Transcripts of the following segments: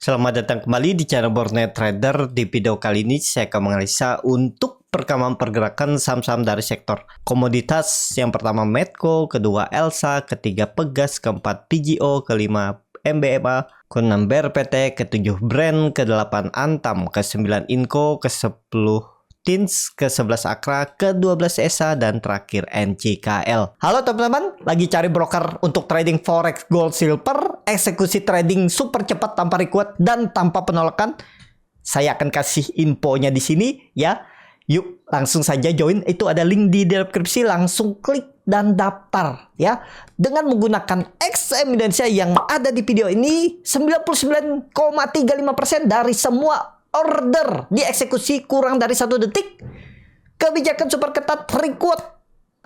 Selamat datang kembali di channel Borneo Trader. Di video kali ini saya akan menganalisa untuk perkembangan pergerakan saham-saham dari sektor komoditas. Yang pertama Medco, kedua Elsa, ketiga Pegas, keempat PGO, kelima MBMA, keenam BRPT, ketujuh Brand, kedelapan Antam, ke-9 Inco, ke-10 Tins, ke-11 Akra, ke-12 ESA, dan terakhir NCKL. Halo teman-teman, lagi cari broker untuk trading forex gold silver, eksekusi trading super cepat tanpa request dan tanpa penolakan. Saya akan kasih infonya di sini ya. Yuk langsung saja join, itu ada link di deskripsi, langsung klik dan daftar ya. Dengan menggunakan XM Indonesia yang ada di video ini, 99,35% dari semua order dieksekusi kurang dari 1 detik. Kebijakan super ketat request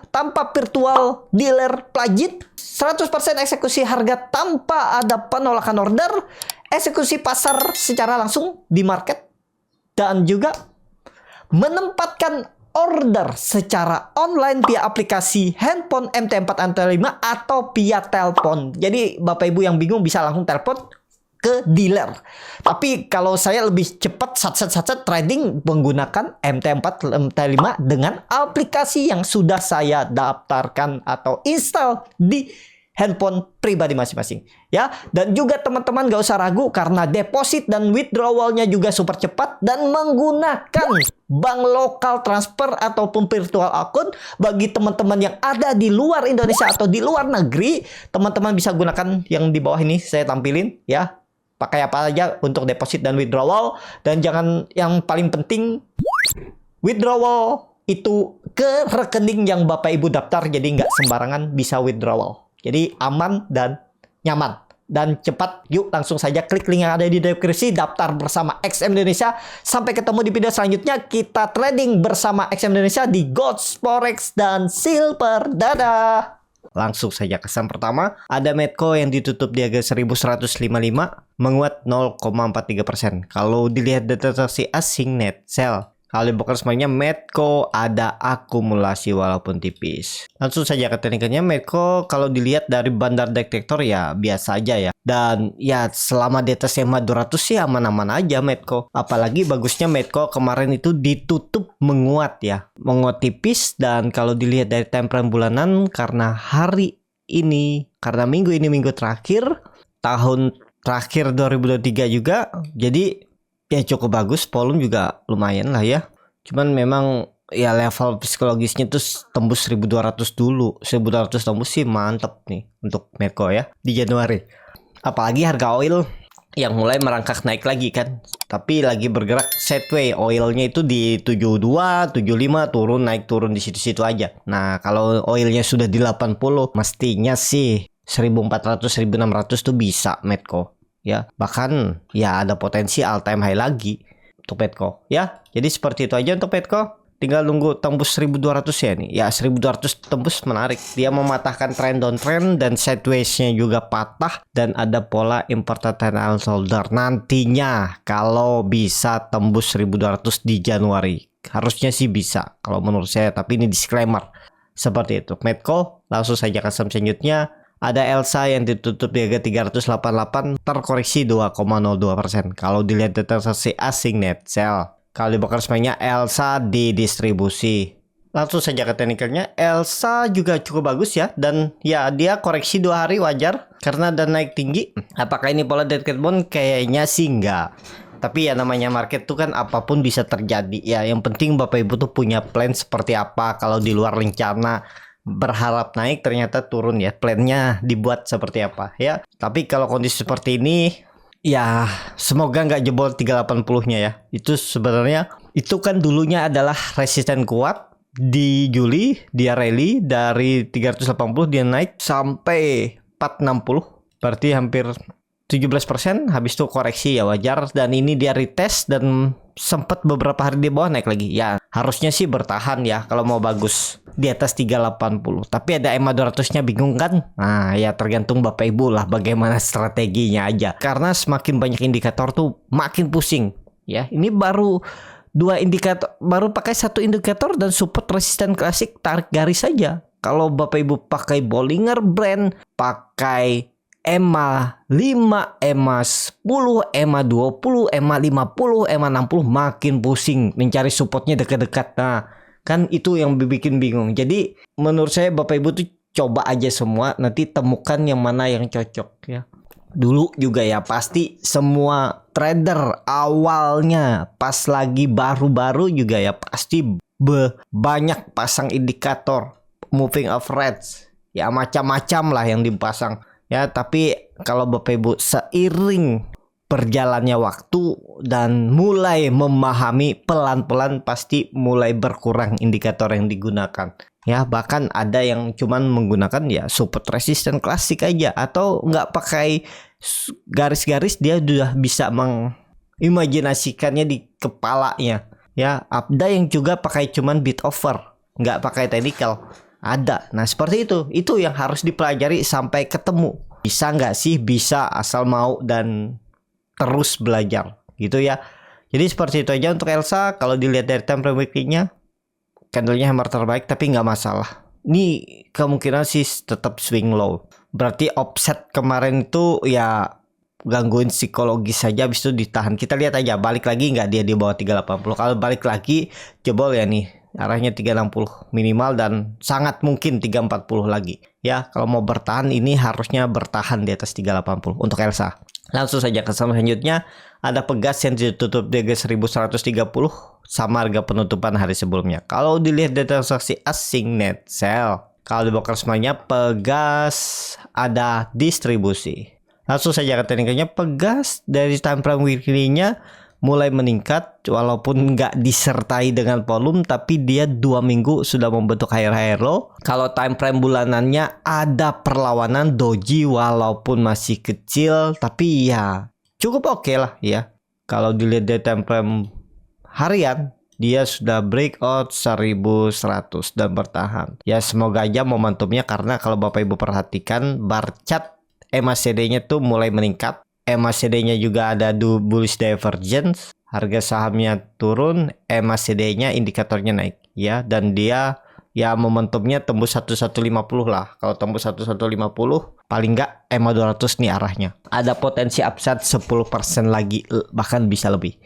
tanpa virtual dealer plagit, 100% eksekusi harga tanpa ada penolakan order, eksekusi pasar secara langsung di market, dan juga menempatkan order secara online via aplikasi handphone MT4 MT5 atau via telepon. Jadi Bapak Ibu yang bingung bisa langsung telepon ke dealer. Tapi kalau saya lebih cepat satset trading menggunakan MT4 MT5 dengan aplikasi yang sudah saya daftarkan atau install di handphone pribadi masing-masing ya. Dan juga teman-teman gak usah ragu karena deposit dan withdrawalnya juga super cepat dan menggunakan bank lokal transfer ataupun virtual account. Bagi teman-teman yang ada di luar Indonesia atau di luar negeri, teman-teman bisa gunakan yang di bawah ini saya tampilin ya. Pakai apa aja untuk deposit dan withdrawal. Dan jangan, yang paling penting, withdrawal itu ke rekening yang Bapak Ibu daftar. Jadi nggak sembarangan bisa withdrawal. Jadi aman dan nyaman dan cepat. Yuk langsung saja klik link yang ada di deskripsi, daftar bersama XM Indonesia. Sampai ketemu di video selanjutnya. Kita trading bersama XM Indonesia di gold, forex, dan silver. Dadah! Langsung saja ke saham pertama, ada Medco yang ditutup di harga 1155, menguat 0,43%. Kalau dilihat data transaksi asing net sell, kalau dibongkar semuanya Medco ada akumulasi walaupun tipis. Langsung saja ke teknikalnya. Medco kalau dilihat dari bandar detektor ya biasa aja ya. Dan ya selama di atas EMA 200 sih aman-aman aja Medco. Apalagi bagusnya Medco kemarin itu ditutup menguat ya. Menguat tipis, dan kalau dilihat dari time frame bulanan karena hari ini, karena minggu ini minggu terakhir, tahun terakhir 2023 juga. Jadi ya cukup bagus, volume juga lumayan lah ya. Cuman memang ya level psikologisnya tuh tembus 1200 dulu. 1200 tembus sih mantep nih untuk Medco ya di Januari. Apalagi harga oil yang mulai merangkak naik lagi kan. Tapi lagi bergerak sideways, oilnya itu di 72, 75, turun naik turun di situ-situ aja. Nah, kalau oilnya sudah di 80, mestinya sih 1400 1600 tuh bisa Medco. Ya, bahkan ya ada potensi all time high lagi untuk Medco ya. Jadi seperti itu aja untuk Medco. Tinggal nunggu tembus 1200 ya nih. Ya 1200 tembus menarik. Dia mematahkan trend downtrend dan sideways-nya juga patah, dan ada pola important and shoulder. Nantinya kalau bisa tembus 1200 di Januari, harusnya sih bisa kalau menurut saya, tapi ini disclaimer. Seperti itu Medco. Langsung saja ke saham selanjutnya. Ada Elsa yang ditutup di harga 388, terkoreksi 2,02%. Kalau dilihat data transaksi asing net sell, kalau dibongkar semuanya Elsa di distribusi. Langsung saja ke teknikalnya. Elsa juga cukup bagus ya, dan ya dia koreksi 2 hari wajar karena ada naik tinggi. Apakah ini pola dead cat bone? Kayaknya sih enggak. Tapi ya namanya market tuh kan apapun bisa terjadi ya. Yang penting Bapak Ibu tuh punya plan seperti apa. Kalau di luar rencana berharap naik ternyata turun ya, plannya dibuat seperti apa ya. Tapi kalau kondisi seperti ini ya semoga nggak jebol 380-nya ya. Itu sebenarnya itu kan dulunya adalah resisten kuat. Di Juli dia rally dari 380, dia naik sampai 460, berarti hampir 17%. Habis itu koreksi ya wajar, dan ini dia retest dan sempat beberapa hari di bawah naik lagi ya. Harusnya sih bertahan ya kalau mau bagus di atas 380. Tapi ada EMA 200-nya bingung kan? Nah ya tergantung Bapak Ibu lah bagaimana strateginya aja. Karena semakin banyak indikator tuh makin pusing ya. Ini baru 2 indikator, baru pakai 1 indikator dan support resisten klasik tarik garis saja. Kalau Bapak Ibu pakai Bollinger Band, pakai EMA 5, EMA 10, EMA 20, EMA 50, EMA 60 makin pusing mencari supportnya dekat-dekat. Nah, kan itu yang bikin bingung. Jadi menurut saya Bapak Ibu tuh coba aja semua, nanti temukan yang mana yang cocok ya. Dulu juga ya pasti semua trader awalnya pas lagi baru-baru juga ya pasti banyak pasang indikator moving average ya, macam-macam lah yang dipasang ya. Tapi kalau Bapak Ibu seiring berjalannya waktu dan mulai memahami, pelan-pelan pasti mulai berkurang indikator yang digunakan ya. Bahkan ada yang cuman menggunakan ya support resistance klasik aja, atau nggak pakai garis-garis, dia sudah bisa mengimajinasikannya di kepalanya ya. Ada yang juga pakai cuman bid over, nggak pakai technical, ada. Nah seperti itu yang harus dipelajari sampai ketemu. Bisa nggak sih? Bisa, asal mau dan terus belajar gitu ya. Jadi seperti itu aja untuk Elsa. Kalau dilihat dari time frame weekly-nya, candlenya hammer terbaik, tapi nggak masalah. Ini kemungkinan sih tetap swing low. Berarti offset kemarin itu ya gangguin psikologis saja, habis itu ditahan. Kita lihat aja balik lagi nggak dia di bawah 380. Kalau balik lagi jebol ya nih, arahnya 360 minimal dan sangat mungkin 340 lagi. Ya, kalau mau bertahan ini harusnya bertahan di atas 380 untuk Elsa. Langsung saja ke selanjutnya, ada Pegas yang ditutup di harga 1130 sama harga penutupan hari sebelumnya. Kalau dilihat dari transaksi asing net sell, kalau di broker semuanya Pegas ada distribusi. Langsung saja ke tekniknya, Pegas dari time frame weekly-nya mulai meningkat walaupun nggak disertai dengan volume, tapi dia 2 minggu sudah membentuk higher low. Kalau time frame bulanannya ada perlawanan doji walaupun masih kecil, tapi ya cukup oke lah ya. Kalau dilihat dari time frame harian, dia sudah breakout 1100 dan bertahan. Ya semoga aja momentumnya, karena kalau Bapak Ibu perhatikan bar chart MACD-nya tuh mulai meningkat. MACD-nya juga ada bullish divergence, harga sahamnya turun, MACD-nya indikatornya naik ya, dan dia ya momentumnya tembus 1150 lah. Kalau tembus 1150 paling nggak EMA 200 nih arahnya. Ada potensi upside 10% lagi, bahkan bisa lebih.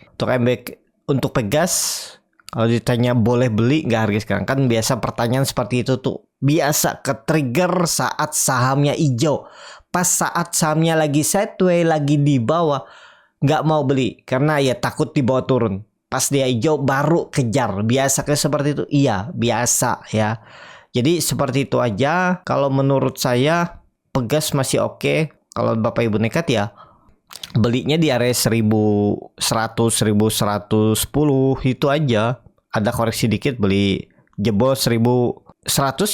Untuk Pegas, kalau ditanya boleh beli nggak harga sekarang, kan biasa pertanyaan seperti itu tuh biasa ke trigger saat sahamnya hijau. Pas saat sahamnya lagi sideways, lagi di bawah, nggak mau beli karena ya takut dibawa turun. Pas dia hijau baru kejar. Biasa kayak seperti itu? Iya, biasa ya. Jadi seperti itu aja. Kalau menurut saya Pegas masih oke. Kalau Bapak Ibu nekat ya belinya di area 1100, 1110 itu aja. Ada koreksi dikit beli, jebol 1100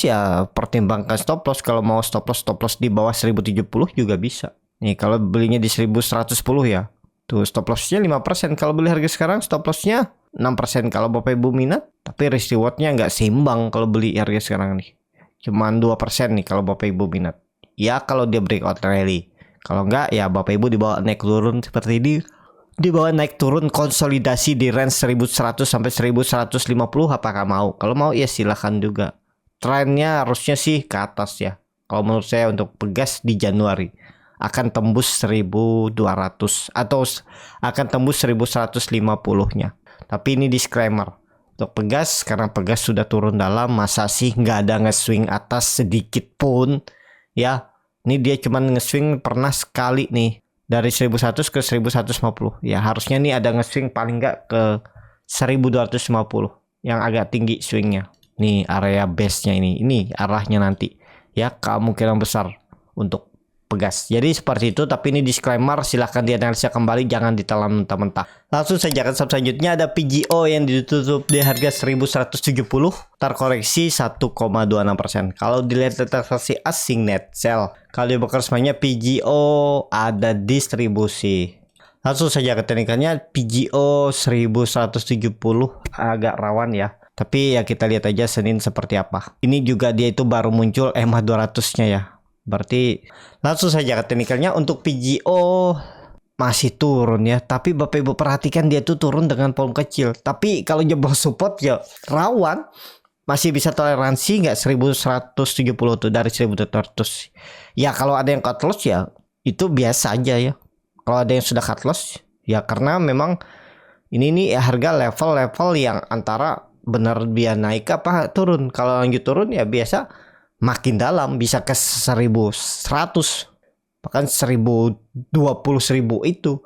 ya pertimbangkan stop loss. Kalau mau stop loss di bawah 1070 juga bisa. Nih kalau belinya di 1110 ya, tuh stop lossnya 5%. Kalau beli harga sekarang stop lossnya 6% kalau Bapak Ibu minat. Tapi risk rewardnya nggak seimbang kalau beli harga sekarang nih, cuman 2% nih kalau Bapak Ibu minat. Ya kalau dia breakout rally. Kalau nggak ya Bapak Ibu dibawa naik turun seperti ini, dibawa naik turun konsolidasi di range 1100 sampai 1150. Apakah mau? Kalau mau ya silahkan juga. Trennya harusnya sih ke atas ya. Kalau menurut saya untuk Pegas di Januari akan tembus 1200 atau akan tembus 1150-nya. Tapi ini disclaimer untuk Pegas, karena Pegas sudah turun dalam, masa sih nggak ada nge-swing atas sedikit pun ya. Ini dia cuman nge-swing pernah sekali nih dari 1100 ke 1150. Ya harusnya nih ada nge-swing paling nggak ke 1250 yang agak tinggi swingnya. Nih area base-nya ini arahnya nanti ya, kemungkinan besar untuk Pegas. Jadi seperti itu, tapi ini disclaimer, silahkan dianalisa kembali, jangan ditelan mentah-mentah. Langsung saja ke selanjutnya, ada PGO yang ditutup di harga 1170, terkoreksi 1,26%. Kalau dilihat transaksi asing net sell, kalau di broker semuanya PGO ada distribusi. Langsung saja ke teknikalnya, PGO 1170 agak rawan ya. Tapi ya kita lihat aja Senin seperti apa. Ini juga dia itu baru muncul EMA 200-nya ya. Berarti langsung saja ke teknikalnya, untuk PGO masih turun ya. Tapi Bapak Ibu perhatikan dia tuh turun dengan volume kecil. Tapi kalau jebol support ya rawan. Masih bisa toleransi nggak 1170 tuh dari 1200. Ya kalau ada yang cut loss ya itu biasa aja ya. Kalau ada yang sudah cut loss ya karena memang ini nih harga level-level yang antara benar dia naik apa turun. Kalau lanjut turun ya biasa makin dalam, bisa ke 1100, bahkan 1020 itu.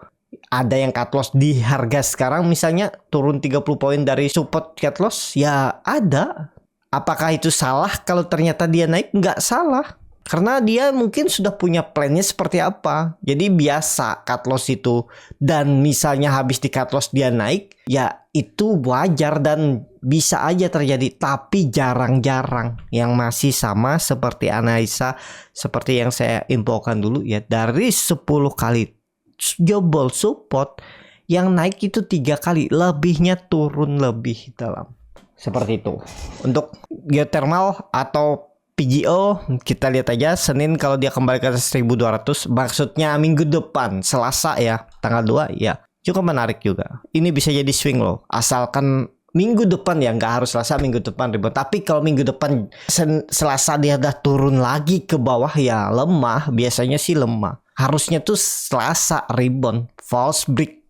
Ada yang cut loss di harga sekarang misalnya turun 30 poin dari support cut loss ya ada. Apakah itu salah kalau ternyata dia naik? Nggak salah. Karena dia mungkin sudah punya plannya seperti apa. Jadi biasa cut loss itu. Dan misalnya habis di cut loss dia naik, ya itu wajar dan bisa aja terjadi. Tapi jarang-jarang. Yang masih sama seperti analisa, seperti yang saya infokan dulu ya. Dari 10 kali jebol support, yang naik itu 3 kali. Lebihnya turun lebih dalam. Seperti itu. Untuk geothermal atau PGO kita lihat aja Senin kalau dia kembali ke 1200, maksudnya minggu depan Selasa ya tanggal 2 ya cukup menarik juga. Ini bisa jadi swing loh asalkan minggu depan ya, nggak harus Selasa, minggu depan rebound. Tapi kalau minggu depan Selasa dia udah turun lagi ke bawah ya lemah, biasanya sih lemah. Harusnya tuh Selasa rebound, false break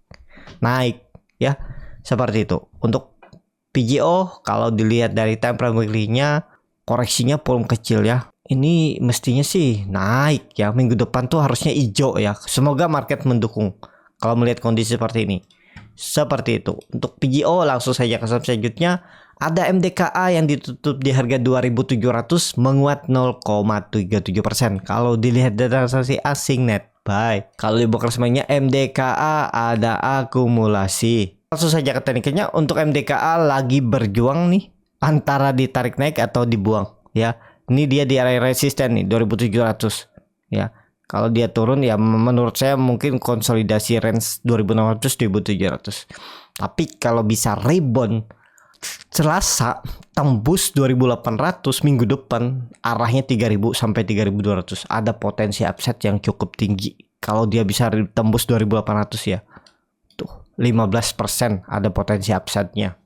naik ya, seperti itu. Untuk PGO kalau dilihat dari time frame weekly-nya koreksinya volume kecil ya. Ini mestinya sih naik ya. Minggu depan tuh harusnya hijau ya. Semoga market mendukung kalau melihat kondisi seperti ini. Seperti itu. Untuk PGO langsung saja ke saham selanjutnya. Ada MDKA yang ditutup di harga 2.700 menguat 0,37%. Kalau dilihat dari transaksi asing net buy. Kalau di broker semuanya MDKA ada akumulasi. Langsung saja ke tekniknya. Untuk MDKA lagi berjuang nih antara ditarik naik atau dibuang ya. Ini dia di area resisten nih 2700 ya. Kalau dia turun ya menurut saya mungkin konsolidasi range 2600 2700. Tapi kalau bisa rebound Selasa tembus 2800 minggu depan arahnya 3000 sampai 3200. Ada potensi upside yang cukup tinggi kalau dia bisa tembus 2800 ya. Tuh 15% ada potensi upside-nya.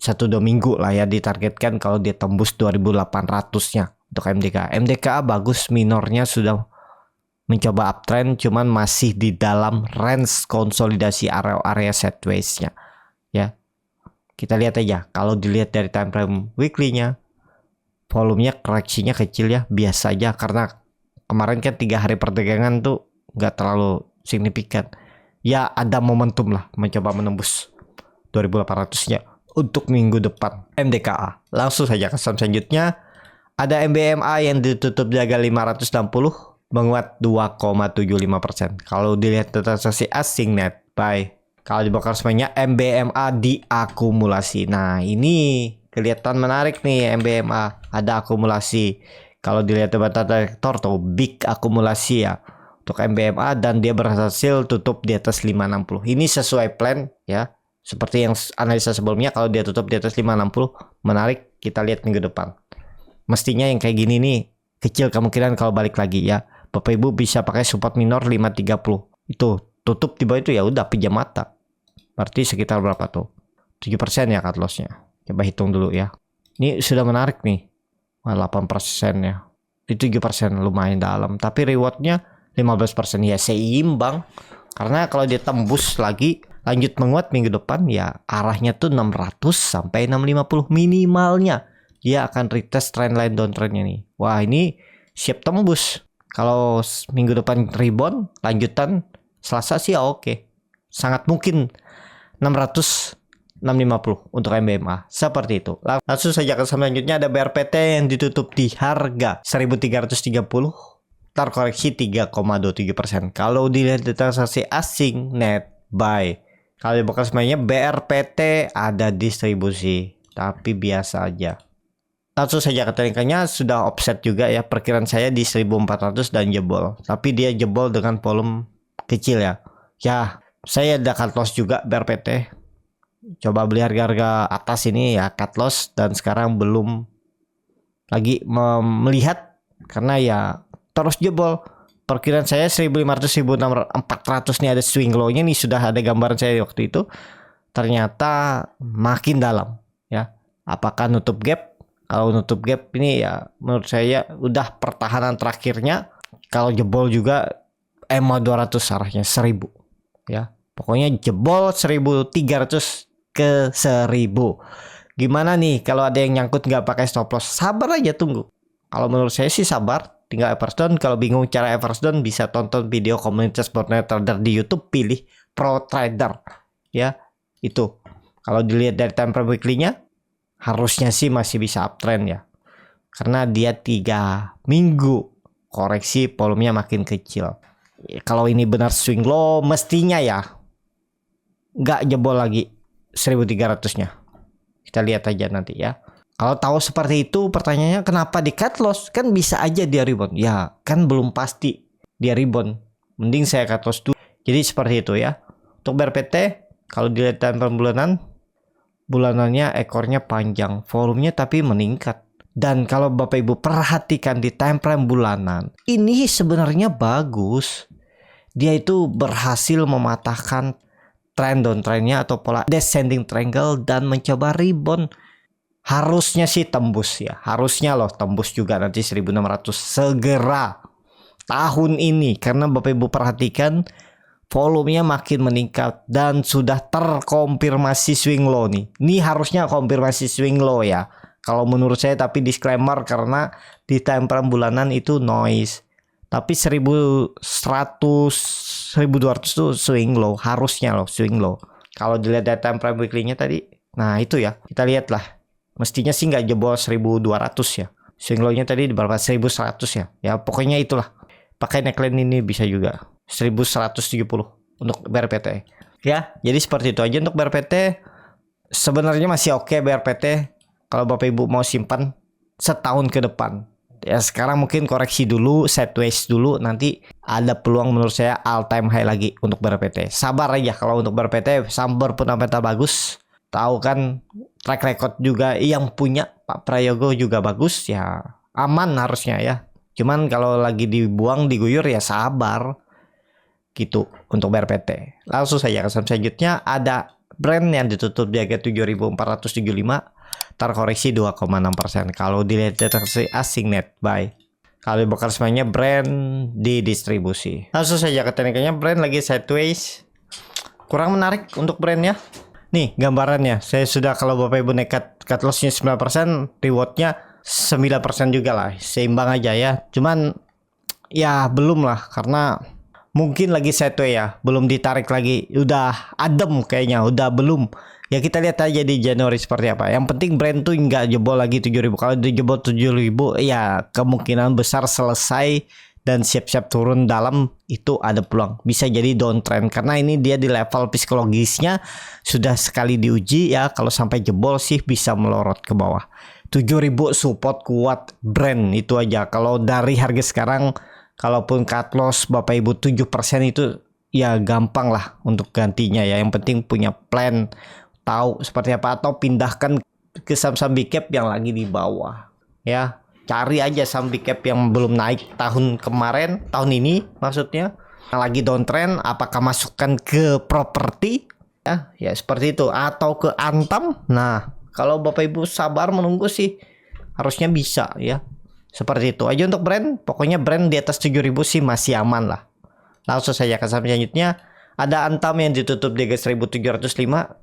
1-2 minggu lah ya ditargetkan kalau dia tembus 2800-nya untuk MDKA. MDKA bagus, minornya sudah mencoba uptrend cuman masih di dalam range konsolidasi area sideways-nya ya. Kita lihat aja kalau dilihat dari time frame weekly-nya volumenya koreksinya kecil ya, biasa aja karena kemarin kan 3 hari perdagangan tuh nggak terlalu signifikan. Ya ada momentum lah mencoba menembus 2800-nya. Untuk minggu depan MDKA. Langsung saja ke saham selanjutnya. Ada MBMA yang ditutup di harga 560 menguat 2,75%. Kalau dilihat transaksi asing net buy. Kalau di broker semuanya MBMA diakumulasi. Nah ini kelihatan menarik nih MBMA ada akumulasi. Kalau dilihat bata direktor tuh big akumulasi ya untuk MBMA dan dia berhasil tutup di atas 560. Ini sesuai plan ya. Seperti yang analisa sebelumnya, kalau dia tutup di atas 560 menarik, kita lihat minggu depan. Mestinya yang kayak gini nih kecil kemungkinan kalau balik lagi ya. Bapak Ibu bisa pakai support minor 530. Itu tutup di bawah itu ya udah pejam mata. Berarti sekitar berapa tuh? 7% ya cut loss-nya. Coba hitung dulu ya. Ini sudah menarik nih. 8% ya. Di 7% lumayan dalam, tapi rewardnya 15% ya seimbang. Karena kalau dia tembus lagi lanjut menguat minggu depan ya arahnya tuh 600 sampai 650 minimalnya. Dia akan retest trendline downtrendnya nih. Wah ini siap tembus. Kalau minggu depan rebound lanjutan Selasa sih ya oke. Sangat mungkin 600 650 untuk MBMA. Seperti itu. Langsung saja ke selanjutnya ada BRPT yang ditutup di harga 1330. Terkoreksi 3,23%. Kalau dilihat di transaksi asing net buy. Kalau di broker semuanya BRPT ada distribusi, tapi biasa aja. Langsung saja ke teknikanya sudah offset juga ya. Perkiraan saya di 1400 dan jebol. Tapi dia jebol dengan volume kecil ya. Ya, saya ada cut loss juga BRPT. Coba beli harga-harga atas ini ya cut loss dan sekarang belum lagi melihat karena ya terus jebol. Perkiraan saya 1500 1400 nih ada swing low-nya nih, sudah ada gambaran saya waktu itu. Ternyata makin dalam ya. Apakah nutup gap? Kalau nutup gap ini ya menurut saya udah pertahanan terakhirnya. Kalau jebol juga EMA 200 arahnya 1000 ya. Pokoknya jebol 1300 ke 1000. Gimana nih kalau ada yang nyangkut nggak pakai stop loss? Sabar aja, tunggu. Kalau menurut saya sih sabar, tinggal average down. Kalau bingung cara average down, bisa tonton video komunitas Botnet Trader di YouTube, pilih Pro Trader ya. Itu kalau dilihat dari time frame weekly-nya, harusnya sih masih bisa uptrend ya, karena dia 3 minggu koreksi, volumenya makin kecil. Kalau ini benar swing low, mestinya ya nggak jebol lagi 1300-nya. Kita lihat aja nanti ya. Kalau tahu seperti itu, pertanyaannya kenapa di cut loss? Kan bisa aja dia rebound. Ya kan belum pasti dia rebound, mending saya cut loss dulu. Jadi seperti itu ya. Untuk BRPT, kalau dilihat time frame bulanannya ekornya panjang, volumenya tapi meningkat. Dan kalau Bapak Ibu perhatikan di time frame bulanan, ini sebenarnya bagus. Dia itu berhasil mematahkan trend downtrendnya atau pola descending triangle dan mencoba rebound. Harusnya sih tembus ya. Harusnya loh tembus juga nanti 1600 segera tahun ini, karena Bapak Ibu perhatikan volumenya makin meningkat dan sudah terkonfirmasi swing low nih. Ini harusnya konfirmasi swing low ya, kalau menurut saya, tapi disclaimer karena di time frame bulanan itu noise. Tapi 1100 1200 tuh swing low, harusnya loh swing low. Kalau dilihat dari time frame weekly-nya tadi, nah itu ya, kita lihat lah. Mestinya sih nggak jebol 1200 ya. Swing low-nya tadi di berapa? 1100 ya. Ya pokoknya itulah. Pakai neckline ini bisa juga 1170 untuk BRPT. Ya, jadi seperti itu aja untuk BRPT. Sebenarnya masih oke BRPT kalau Bapak Ibu mau simpan setahun ke depan. Ya sekarang mungkin koreksi dulu, sideways dulu, nanti ada peluang menurut saya all time high lagi untuk BRPT. Sabar aja kalau untuk BRPT, sambar fundamental bagus. Tahu kan track record juga yang punya Pak Prayogo juga bagus ya, aman harusnya ya. Cuman kalau lagi dibuang diguyur ya sabar gitu untuk BRPT. Langsung saja ke saham selanjutnya, ada brand yang ditutup di harga 7.475, terkoreksi 2,6%. Kalau dilihat deteksi asing net buy. Kalau dibakar semuanya brand didistribusi. Langsung saja ke tekniknya, brand lagi sideways. Kurang menarik untuk brandnya. Nih gambarannya, saya sudah, kalau Bapak Ibu nekat cut lossnya 9%, rewardnya 9% juga lah, seimbang aja ya. Cuman ya belum lah, karena mungkin lagi sideways ya, belum ditarik lagi, udah adem kayaknya, udah belum. Ya kita lihat aja di Januari seperti apa. Yang penting brand tuh nggak jebol lagi 7.000. Kalau dijebol 7.000 ya kemungkinan besar selesai dan siap-siap turun dalam, itu ada peluang bisa jadi downtrend, karena ini dia di level psikologisnya sudah sekali diuji ya. Kalau sampai jebol sih bisa melorot ke bawah. 7.000 support kuat brand itu aja. Kalau dari harga sekarang, kalaupun cut loss Bapak Ibu 7% itu ya gampang lah untuk gantinya ya. Yang penting punya plan, tahu seperti apa, atau pindahkan ke saham-saham big cap yang lagi di bawah ya. Cari aja saham big cap yang belum naik tahun kemarin, tahun ini maksudnya, yang lagi downtrend, apakah masukkan ke properti ya seperti itu, atau ke Antam. Nah kalau Bapak Ibu sabar menunggu sih harusnya bisa ya. Seperti itu aja untuk brand. Pokoknya brand di atas 7.000 sih masih aman lah. Langsung saja ke saham selanjutnya, ada Antam yang ditutup di 1.705,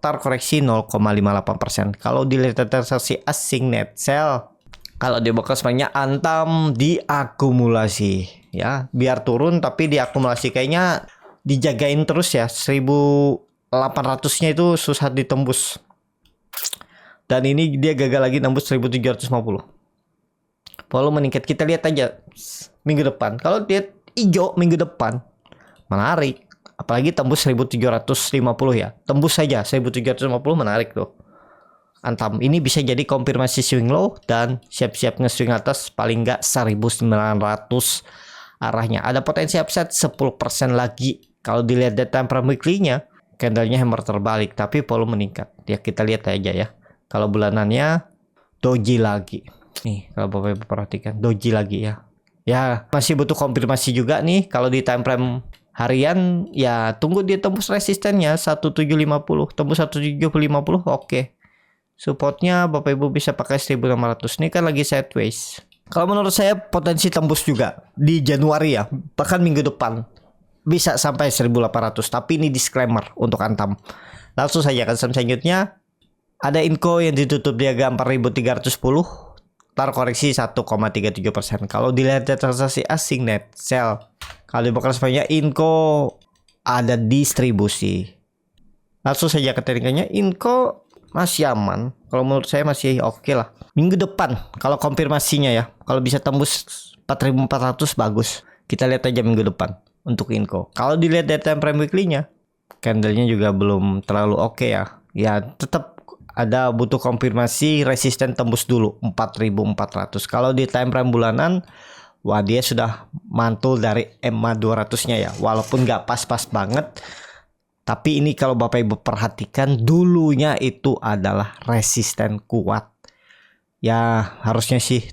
terkoreksi 0,58%. Kalau dilihat transaksi asing net sell, kalau di box banyak Antam diakumulasi ya, biar turun tapi diakumulasi, kayaknya dijagain terus ya. 1.800-nya itu susah ditembus. Dan ini dia gagal lagi nembus 1.750. Volume meningkat, kita lihat aja minggu depan. Kalau lihat hijau minggu depan menarik, apalagi tembus 1.750 ya. Tembus saja 1.750 menarik tuh. Antam ini bisa jadi konfirmasi swing low dan siap-siap nge-swing atas paling nggak 1.900 arahnya. Ada potensi upside 10% lagi. Kalau dilihat dari time frame weekly-nya, candlenya hammer terbalik tapi volume meningkat. Ya kita lihat aja ya. Kalau bulanannya doji lagi. Nih kalau Bapak Ibu perhatikan doji lagi ya. Ya masih butuh konfirmasi juga nih. Kalau di time frame harian ya tunggu dia tembus resistennya 1750, tembus 1750, oke. Supportnya Bapak Ibu bisa pakai 1.600. Ini kan lagi sideways. Kalau menurut saya potensi tembus juga di Januari ya, bahkan minggu depan. bisa sampai 1800, tapi ini disclaimer untuk Antam. Langsung saja ke saham selanjutnya. Ada Inco yang ditutup di harga 4310, terkoreksi 1,37%. Kalau dilihat dari transaksi asing net sell, kalau dibongkar semuanya Inco ada distribusi. Langsung saja ke tekniknya, Inco masih aman. Kalau menurut saya masih oke lah. Minggu depan kalau konfirmasinya ya, kalau bisa tembus 4400 bagus. Kita lihat aja minggu depan untuk Inco. Kalau dilihat dari time frame weekly-nya, candle-nya juga belum terlalu oke ya. Ya tetap ada butuh konfirmasi resisten tembus dulu 4400. Kalau di time frame bulanan, wah dia sudah mantul dari EMA 200-nya ya. Walaupun nggak pas-pas banget, tapi ini kalau Bapak Ibu perhatikan, dulunya itu adalah resisten kuat. Ya harusnya sih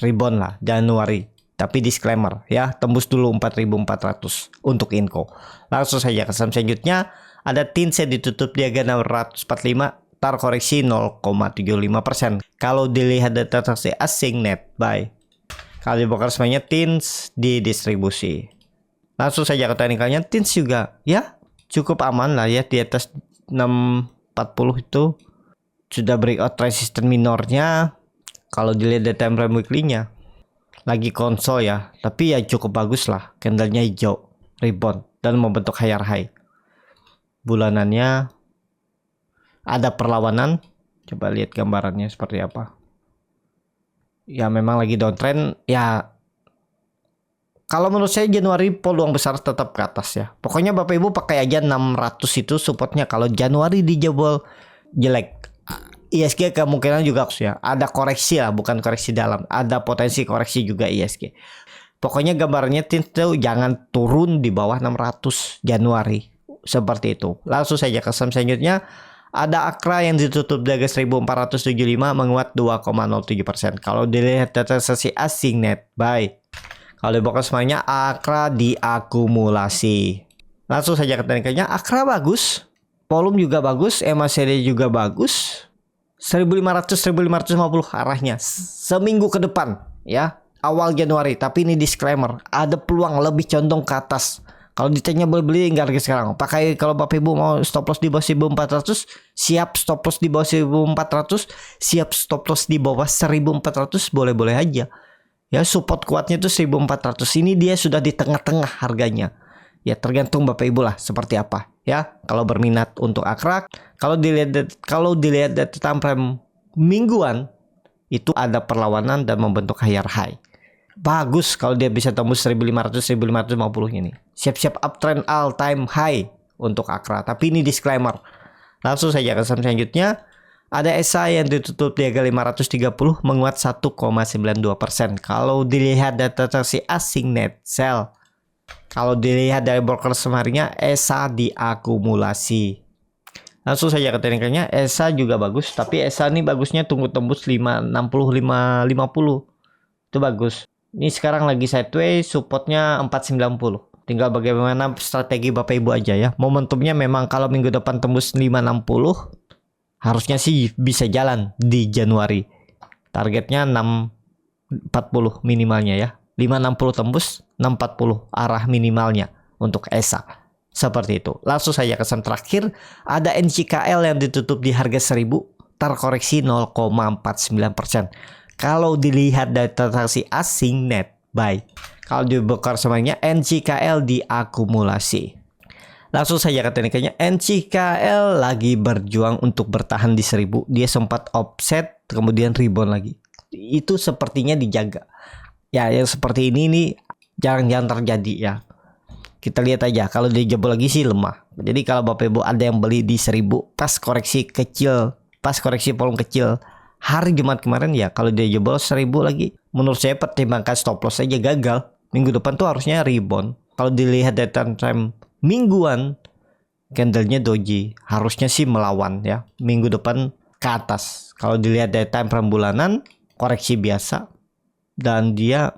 rebound lah Januari. Tapi disclaimer ya, tembus dulu 4400 untuk Inco. Langsung saja ke saham selanjutnya. Ada TINS yang ditutup di harga 645, terkoreksi 0,75%. Kalau dilihat dari transaksi asing net buy, kalau dibongkar semuanya TINS di distribusi. Langsung saja ke teknikalnya, TINS juga ya cukup aman lah ya, di atas 640 itu sudah breakout resisten minornya. Kalau dilihat dari time frame weekly-nya lagi konsol ya, tapi ya cukup bagus lah, candlenya hijau, rebound dan membentuk higher high. Bulanannya ada perlawanan, coba lihat gambarannya seperti apa. Ya memang lagi downtrend ya. Kalau menurut saya Januari peluang besar tetap ke atas ya. Pokoknya Bapak Ibu pakai aja 600 itu supportnya. Kalau Januari dijebol jelek, ISG kemungkinan juga ya ada koreksi lah, bukan koreksi dalam, ada potensi koreksi juga ISG. Pokoknya gambarnya itu jangan turun di bawah 600 Januari seperti itu. Langsung saja ke saham selanjutnya. Ada Akra yang ditutup di harga 1475, menguat 2,07%. Kalau dilihat data sesi asing net buy, kalau dibongkar semuanya Akra diakumulasi. Langsung saja ke tekniknya, Akra bagus, volume juga bagus, MACD juga bagus. 1500-1550 arahnya seminggu ke depan ya, awal Januari. Tapi ini disclaimer, ada peluang lebih condong ke atas. Kalau ditanya boleh beli enggak harga sekarang. Pakai kalau Bapak Ibu mau stop loss di bawah 1400, siap stop loss di bawah 1400, siap stop loss di bawah 1400, boleh-boleh aja. Ya support kuatnya itu 1400. Ini dia sudah di tengah-tengah harganya. Ya tergantung Bapak Ibu lah seperti apa ya. Kalau berminat untuk Akra, kalau dilihat dari time frame mingguan itu ada perlawanan dan membentuk higher high. Bagus kalau dia bisa tembus 1500-1550 ini. Siap-siap uptrend all time high untuk Akra. Tapi ini disclaimer. Langsung saja ke saham selanjutnya. Ada SI yang ditutup di harga 530, menguat 1,92%. Kalau dilihat data transaksi asing net sell, kalau dilihat dari broker semarinya, ESA diakumulasi. Langsung saja ke teknikalnya, ESA juga bagus. Tapi ESA ini bagusnya tunggu tembus 560-550. Itu bagus. Ini sekarang lagi sideways, supportnya 490. Tinggal bagaimana strategi Bapak Ibu aja ya. Momentumnya memang kalau minggu depan tembus 560, harusnya sih bisa jalan di Januari. Targetnya 640 minimalnya ya. 560 tembus, 640 arah minimalnya untuk ESA. Seperti itu. Langsung saja ke saham terakhir. Ada NCKL yang ditutup di harga 1000, terkoreksi 0,49%. Kalau dilihat dari transaksi asing net buy, kalau dibongkar semuanya NCKL diakumulasi. Langsung saja ke tekniknya, NCKL lagi berjuang untuk bertahan di 1000. Dia sempat offset kemudian rebound lagi. Itu sepertinya dijaga. Ya yang seperti ini nih jarang-jarang terjadi ya. Kita lihat aja, kalau dia jebol lagi sih lemah. Jadi kalau Bapak Ibu ada yang beli di 1000 pas koreksi kecil, pas koreksi volume kecil hari Jumat kemarin ya, kalau dia jebol 1000 lagi, menurut saya pertimbangkan stop loss aja, gagal. Minggu depan tuh harusnya rebound. Kalau dilihat dari time mingguan, candlenya doji, harusnya sih melawan ya. Minggu depan ke atas. Kalau dilihat dari time frame bulanan, koreksi biasa dan dia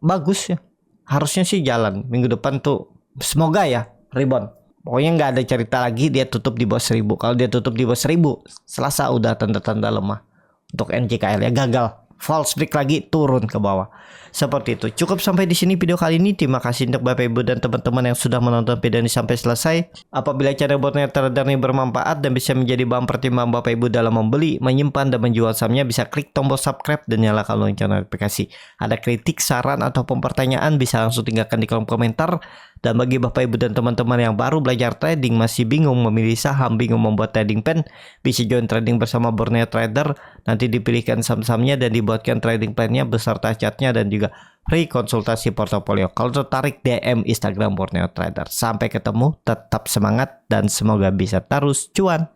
bagus ya. Harusnya sih jalan minggu depan tuh, semoga ya rebound. Pokoknya nggak ada cerita lagi dia tutup di bawah 1000. Kalau dia tutup di bawah 1000, Selasa udah tanda-tanda lemah. Untuk NCKL ya gagal. false break lagi, turun ke bawah. Seperti itu. Cukup sampai di sini video kali ini. Terima kasih untuk Bapak Ibu dan teman-teman yang sudah menonton video ini sampai selesai. Apabila channel Borneo Trader ini bermanfaat dan bisa menjadi bahan pertimbangan Bapak Ibu dalam membeli, menyimpan dan menjual sahamnya, bisa klik tombol subscribe dan nyalakan lonceng notifikasi. Ada kritik, saran ataupun pertanyaan bisa langsung tinggalkan di kolom komentar. Dan bagi Bapak Ibu dan teman-teman yang baru belajar trading, masih bingung memilih saham, bingung membuat trading plan, bisa join trading bersama Borneo Trader. Nanti dipilihkan saham-sahamnya dan dibuatkan trading plan-nya beserta chartnya dan juga free konsultasi portofolio. Kalau tertarik, DM Instagram Borneo Trader. Sampai ketemu, tetap semangat dan semoga bisa terus cuan.